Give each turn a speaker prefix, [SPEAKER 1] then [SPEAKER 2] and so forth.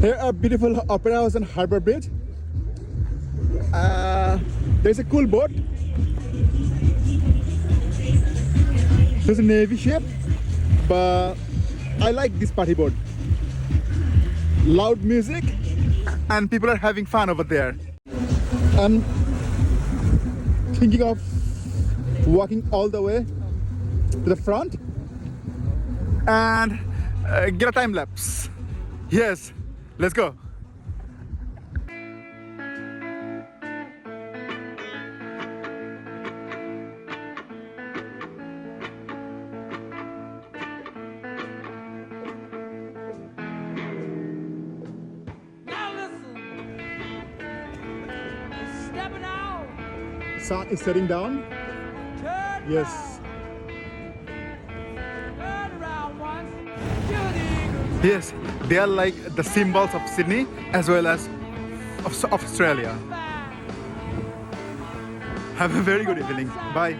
[SPEAKER 1] Here are beautiful opera house and harbor bridge. There's a cool boat. There's a navy ship, but I like this party boat. Loud music and people are having fun over there. I'm thinking of walking all the way to the front and get a time lapse. Yes, let's go. Sun is setting down. Yes. Yes, they are like the symbols of Sydney as well as of Australia. Have a very good evening. Bye.